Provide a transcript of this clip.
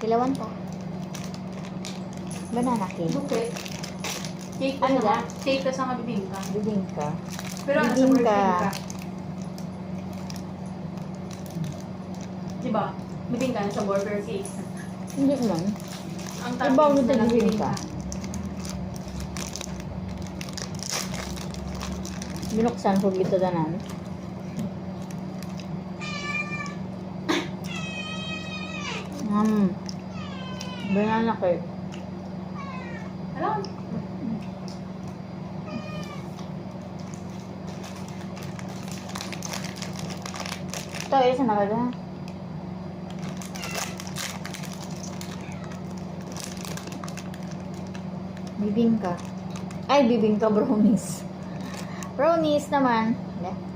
Kilawan ta. Banana cake. Buke. Cake ka Ano sa ba? cake ka sa bibingka. Bibingka. Pero ano sa Bibingka. bibingka? Diba? Bibingka na sa burger cake. Hindi man. Ang Ibaw toppings nito na lang bibingka. Binuksan ko gito tanan. Banana cake. Alam? Ito, isa na kada. Bibingka. Ay, bibingka brownies. Brownies naman. Yeah.